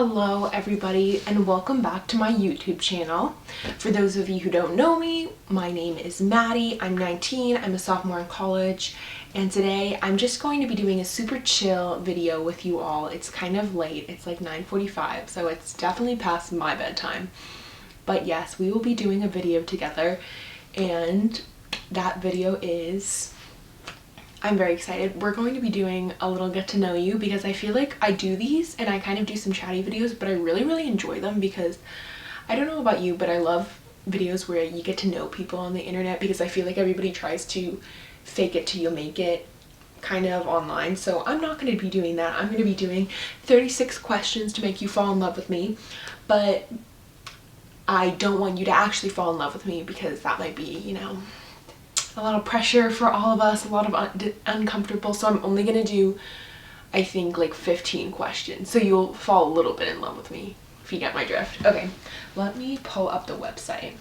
Hello everybody and welcome back to my YouTube channel. For those of you who don't know me, my name is Maddie. I'm 19, I'm a sophomore in college, and today I'm just going to be doing a super chill video with you all. It's kind of late, it's like 9:45, so it's definitely past my bedtime. But yes, we will be doing a video together, and that video is... I'm very excited. We're going to be doing a little get to know you because I feel like I do these and I kind of do some chatty videos, but I really enjoy them because I don't know about you, but I love videos where you get to know people on the internet because I feel like everybody tries to fake it till you make it kind of online. So I'm not going to be doing that. I'm going to be doing 36 questions to make you fall in love with me, but I don't want you to actually fall in love with me because that might be, you know, a lot of pressure for all of us, a lot of uncomfortable. So I'm only gonna do, I think, like 15 questions, so you'll fall a little bit in love with me, if you get my drift. Okay, let me pull up the website.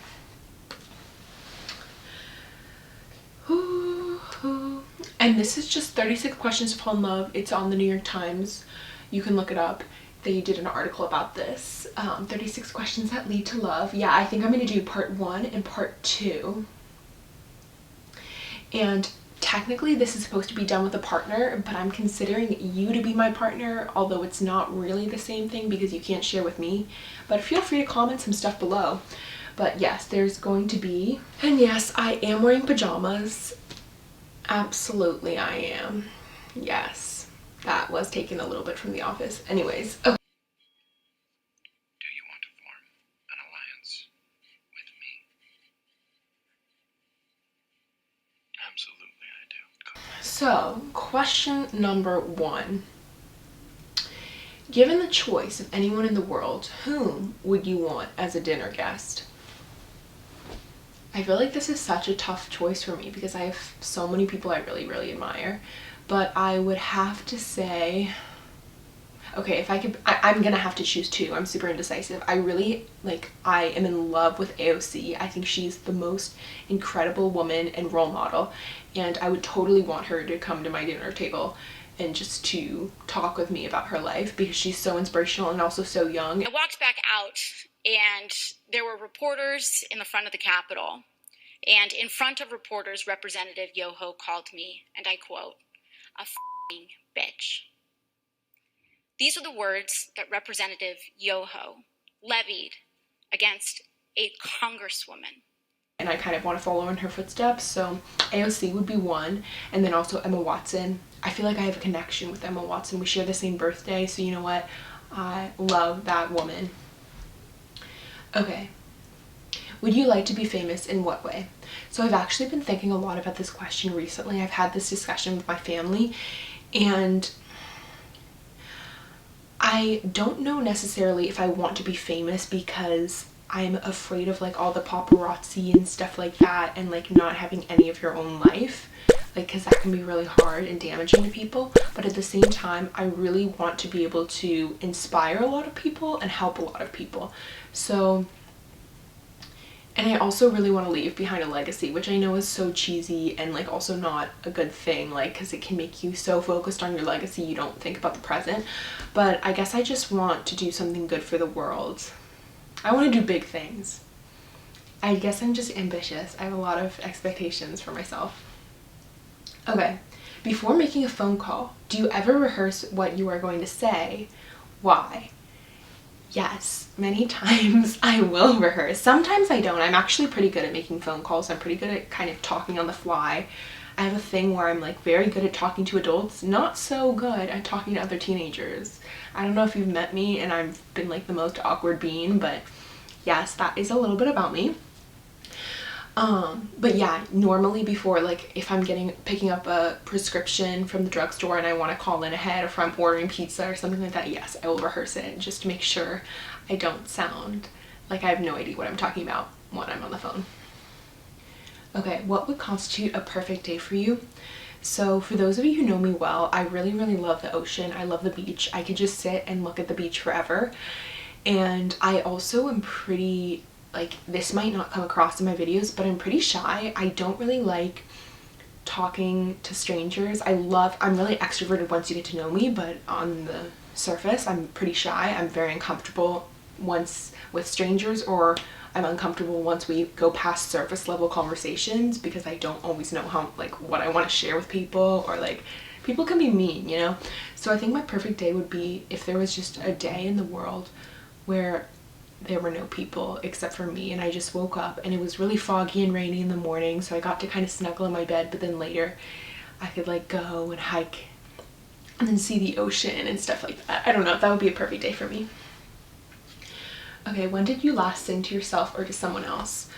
And this is just 36 questions to fall in love. It's on the New York Times. You can look it up. They did an article about this. 36 questions that lead to love. Yeah, I think I'm gonna do part 1 and part 2. And technically this is supposed to be done with a partner, but I'm considering you to be my partner, although it's not really the same thing because you can't share with me. But feel free to comment some stuff below. But yes, there's going to be, and yes, I am wearing pajamas. Absolutely I am. Yes, that was taken a little bit from The Office. Anyways, okay. So, question number 1. Given the choice of anyone in the world, whom would you want as a dinner guest? I feel like this is such a tough choice for me because I have so many people I really admire, but I would have to say, okay, if I could, I'm gonna have to choose 2. I'm super indecisive. I am in love with AOC. I think she's the most incredible woman and role model, and I would totally want her to come to my dinner table and just to talk with me about her life because she's so inspirational and also so young. I walked back out and there were reporters in the front of the Capitol, and in front of reporters, Representative Yoho called me, and I quote, "a f***ing bitch." These are the words that Representative Yoho levied against a congresswoman. And I kind of want to follow in her footsteps, so AOC would be one, and then also Emma Watson. I feel like I have a connection with Emma Watson. We share the same birthday, so you know what? I love that woman. Okay. Would you like to be famous in what way? So I've actually been thinking a lot about this question recently. I've had this discussion with my family, and I don't know necessarily if I want to be famous because I'm afraid of like all the paparazzi and stuff like that, and like not having any of your own life, like, because that can be really hard and damaging to people. But at the same time, I really want to be able to inspire a lot of people and help a lot of people. So, and I also really want to leave behind a legacy, which I know is so cheesy and like also not a good thing, like, because it can make you so focused on your legacy you don't think about the present. But I guess I just want to do something good for the world. I want to do big things. I guess I'm just ambitious. I have a lot of expectations for myself. Okay, before making a phone call, do you ever rehearse what you are going to say? Why? Yes, many times I will rehearse. Sometimes I don't. I'm actually pretty good at making phone calls. I'm pretty good at kind of talking on the fly. I have a thing where I'm like very good at talking to adults, not so good at talking to other teenagers. I don't know if you've met me and I've been like the most awkward bean, but yes, that is a little bit about me. But yeah, normally before, like if I'm picking up a prescription from the drugstore and I want to call in ahead, or if I'm ordering pizza or something like that, yes, I will rehearse it just to make sure I don't sound like I have no idea what I'm talking about when I'm on the phone. Okay, what would constitute a perfect day for you? So for those of you who know me well, I really love the ocean. I love the beach. I could just sit and look at the beach forever. And I also am pretty, like, this might not come across in my videos, but I'm pretty shy. I don't really like talking to strangers. I'm really extroverted once you get to know me, but on the surface. I'm pretty shy. I'm very uncomfortable once with strangers, or I'm uncomfortable once we go past surface level conversations, because I don't always know how, like, what I want to share with people, or like people can be mean, you know? So I think my perfect day would be if there was just a day in the world where there were no people except for me, and I just woke up and it was really foggy and rainy in the morning, so I got to kind of snuggle in my bed, but then later I could like go and hike and then see the ocean and stuff like that. I don't know, that would be a perfect day for me. Okay, when did you last sing to yourself or to someone else?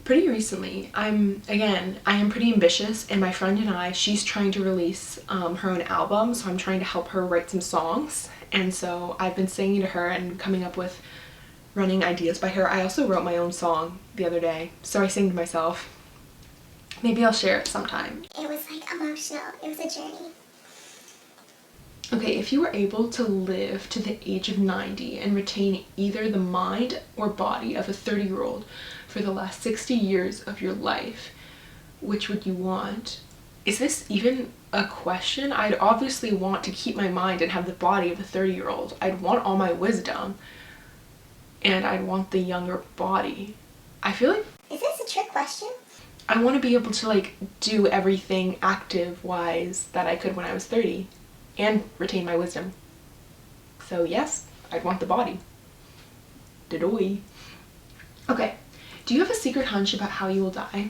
Pretty recently. I am pretty ambitious, and my friend and I, she's trying to release her own album, so I'm trying to help her write some songs, and so I've been singing to her and coming up with running ideas by her. I also wrote my own song the other day, so I sang to myself. Maybe I'll share it sometime. It was like emotional. It was a journey. Okay, if you were able to live to the age of 90 and retain either the mind or body of a 30-year-old for the last 60 years of your life, which would you want? Is this even a question? I'd obviously want to keep my mind and have the body of a 30-year-old. I'd want all my wisdom, and I'd want the younger body. I feel like... Is this a trick question? I want to be able to like do everything active-wise that I could when I was 30 and retain my wisdom. So yes, I'd want the body. Didoy. Okay, do you have a secret hunch about how you will die?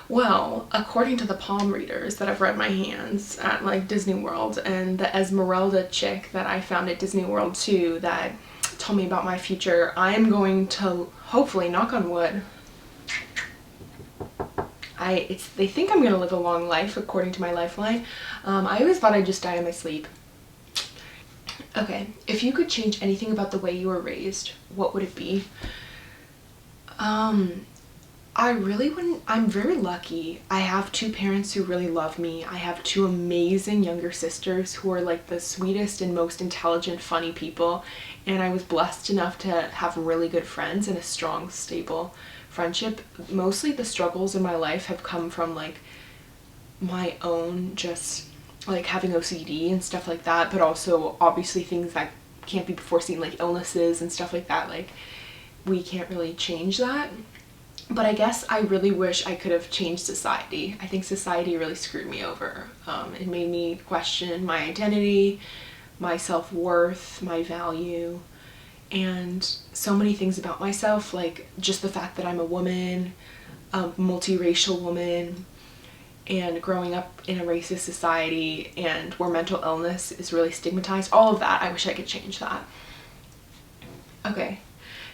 Well, according to the palm readers that I've read my hands at like Disney World, and the Esmeralda chick that I found at Disney World too that told me about my future, I'm going to hopefully, knock on wood, they think I'm gonna live a long life according to my lifeline. I always thought I'd just die in my sleep. Okay, if you could change anything about the way you were raised, what would it be? I really wouldn't. I'm very lucky. I have two parents who really love me. I have two amazing younger sisters who are like the sweetest and most intelligent, funny people. And I was blessed enough to have really good friends and a strong, stable friendship. Mostly the struggles in my life have come from like my own, just like having OCD and stuff like that, but also obviously things that can't be foreseen, like illnesses and stuff like that. Like we can't really change that. But I guess I really wish I could have changed society. I think society really screwed me over. It made me question my identity, my self-worth, my value, and so many things about myself, like just the fact that I'm a woman, a multiracial woman, and growing up in a racist society and where mental illness is really stigmatized. All of that, I wish I could change that. Okay.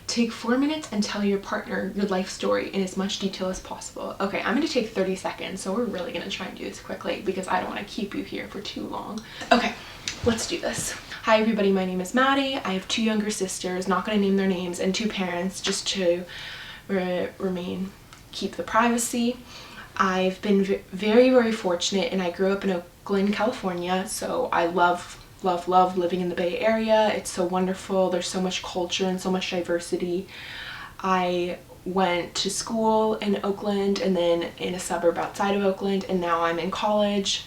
Take 4 minutes and tell your partner your life story in as much detail as possible. Okay, I'm going to take 30 seconds, so we're really going to try and do this quickly because I don't want to keep you here for too long. Okay, let's do this. Hi everybody, my name is Maddie. I have two younger sisters, not going to name their names, and two parents just to keep the privacy. I've been very, very fortunate, and I grew up in Oakland, California, so I love living in the Bay Area. It's so wonderful. There's so much culture and so much diversity. I went to school in Oakland and then in a suburb outside of Oakland, and now I'm in college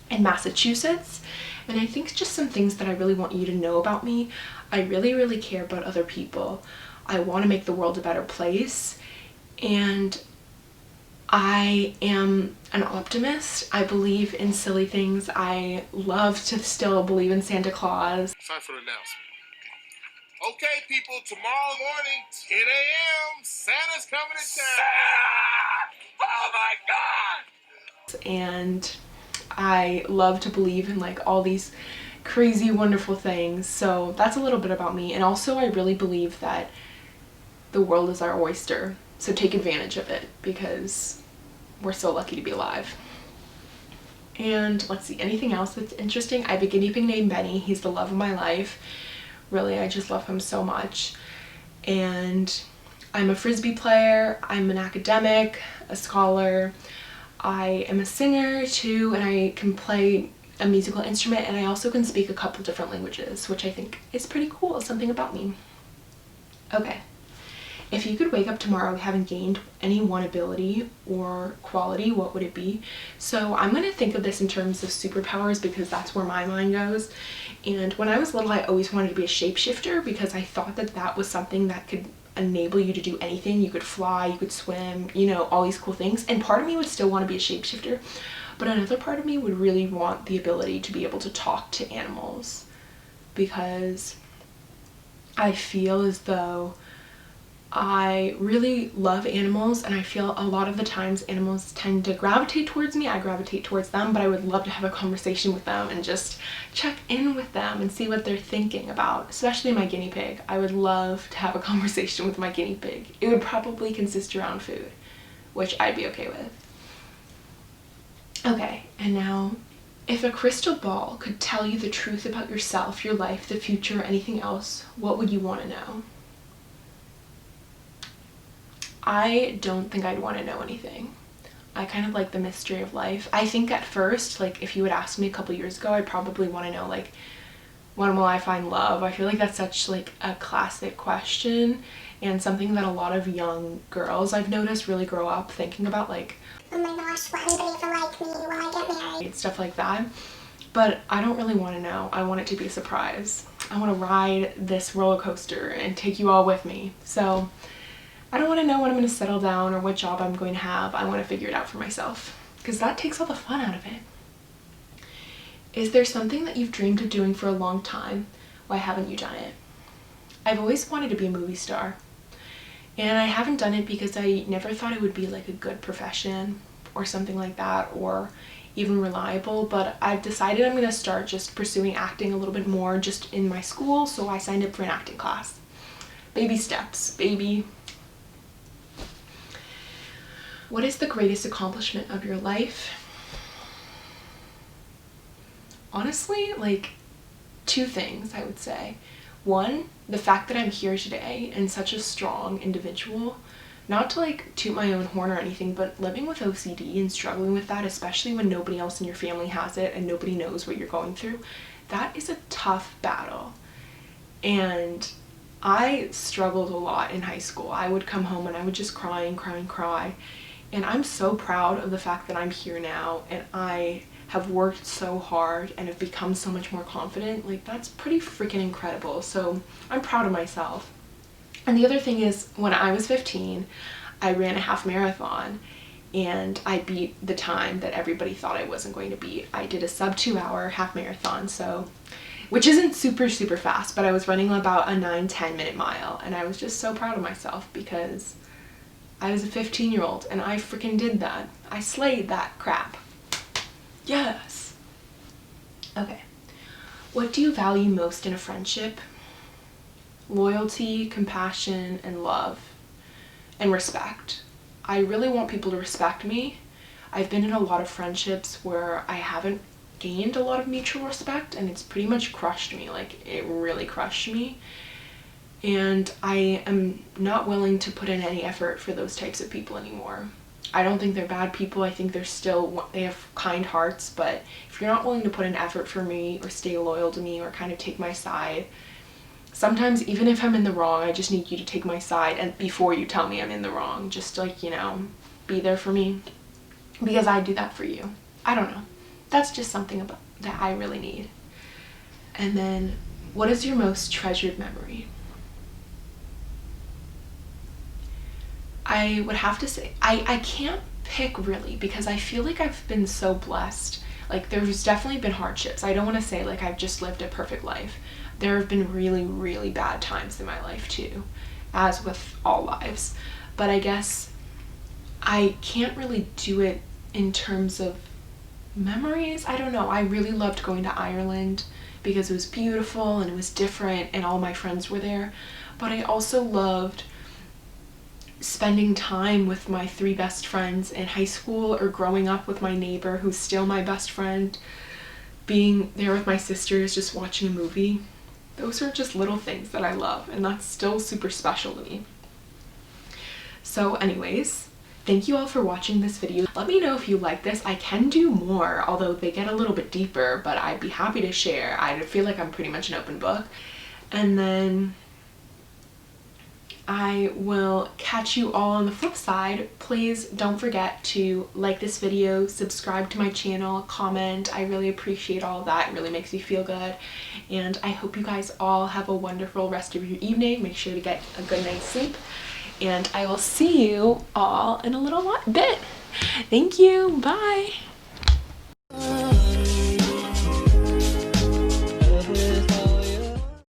in Massachusetts. And I think just some things that I really want you to know about me. I really, really care about other people. I want to make the world a better place, and I am an optimist. I believe in silly things. I love to still believe in Santa Claus. Time for the announcement. Okay, people, tomorrow morning, 10 a.m., Santa's coming to town. Oh my God! And I love to believe in like all these crazy, wonderful things. So that's a little bit about me. And also I really believe that the world is our oyster. So take advantage of it because we're so lucky to be alive. And let's see, anything else that's interesting? I have a guinea pig named Benny. He's the love of my life. Really, I just love him so much. And I'm a Frisbee player. I'm an academic, a scholar. I am a singer too, and I can play a musical instrument, and I also can speak a couple different languages, which I think is pretty cool, something about me. Okay. If you could wake up tomorrow having gained any one ability or quality, what would it be? So I'm going to think of this in terms of superpowers because that's where my mind goes. And when I was little, I always wanted to be a shapeshifter because I thought that that was something that could enable you to do anything. You could fly, you could swim, you know, all these cool things. And part of me would still want to be a shapeshifter, but another part of me would really want the ability to be able to talk to animals, because I feel as though I really love animals, and I feel a lot of the times animals tend to gravitate towards me. I gravitate towards them, but I would love to have a conversation with them and just check in with them and see what they're thinking about, especially my guinea pig. I would love to have a conversation with my guinea pig. It would probably consist around food, which I'd be okay with. Okay, and now, if a crystal ball could tell you the truth about yourself, your life, the future, or anything else, what would you want to know? I don't think I'd want to know anything. I kind of like the mystery of life. I think at first, like, if you would ask me a couple years ago, I'd probably want to know, like, when will I find love? I feel like that's such, like, a classic question, and something that a lot of young girls I've noticed really grow up thinking about, like, oh my gosh, will anybody ever like me? Will I get married? stuff like that. But I don't really want to know. I want it to be a surprise. I want to ride this roller coaster and take you all with me. So I don't want to know when I'm going to settle down or what job I'm going to have. I want to figure it out for myself, because that takes all the fun out of it. Is there something that you've dreamed of doing for a long time? Why haven't you done it? I've always wanted to be a movie star, and I haven't done it because I never thought it would be like a good profession or something like that, or even reliable. But I've decided I'm going to start just pursuing acting a little bit more just in my school, so I signed up for an acting class. Baby steps, baby. What is the greatest accomplishment of your life? Honestly, like, two things, I would say. One, the fact that I'm here today and such a strong individual, not to like toot my own horn or anything, but living with OCD and struggling with that, especially when nobody else in your family has it and nobody knows what you're going through, that is a tough battle. And I struggled a lot in high school. I would come home and I would just cry and cry and cry. And I'm so proud of the fact that I'm here now and I have worked so hard and have become so much more confident. Like, that's pretty freaking incredible. So I'm proud of myself. And the other thing is, when I was 15, I ran a half marathon and I beat the time that everybody thought I wasn't going to beat. I did a sub 2 hour half marathon, so, which isn't super fast, but I was running about a 9-10 minute mile, and I was just so proud of myself because I was a 15-year-old and I freaking did that. I slayed that crap. Yes. Okay. What do you value most in a friendship? Loyalty, compassion, and love, and respect. I really want people to respect me. I've been in a lot of friendships where I haven't gained a lot of mutual respect, and it's pretty much crushed me. Like, it really crushed me. And I am not willing to put in any effort for those types of people anymore. I don't think they're bad people. I think they have kind hearts, but if you're not willing to put in effort for me or stay loyal to me or kind of take my side, sometimes even if I'm in the wrong, I just need you to take my side, and before you tell me I'm in the wrong, just like, you know, be there for me, because I do that for you. I don't know. That's just something about that I really need. And then, what is your most treasured memory? I would have to say, I can't pick really, because I feel like I've been so blessed. Like, there's definitely been hardships. I don't want to say like I've just lived a perfect life. There have been really bad times in my life too, as with all lives. But I guess I can't really do it in terms of memories. I don't know. I really loved going to Ireland because it was beautiful and it was different and all my friends were there. But I also loved spending time with my 3 best friends in high school, or growing up with my neighbor who's still my best friend, being there with my sisters, just watching a movie. Those are just little things that I love, and that's still super special to me. So anyways, thank you all for watching this video. Let me know if you like this. I can do more, although they get a little bit deeper, but I'd be happy to share. I feel like I'm pretty much an open book. And then I will catch you all on the flip side. Please don't forget to like this video, subscribe to my channel, comment. I really appreciate all of that. It really makes me feel good. And I hope you guys all have a wonderful rest of your evening. Make sure to get a good night's sleep. And I will see you all in a little bit. Thank you. Bye.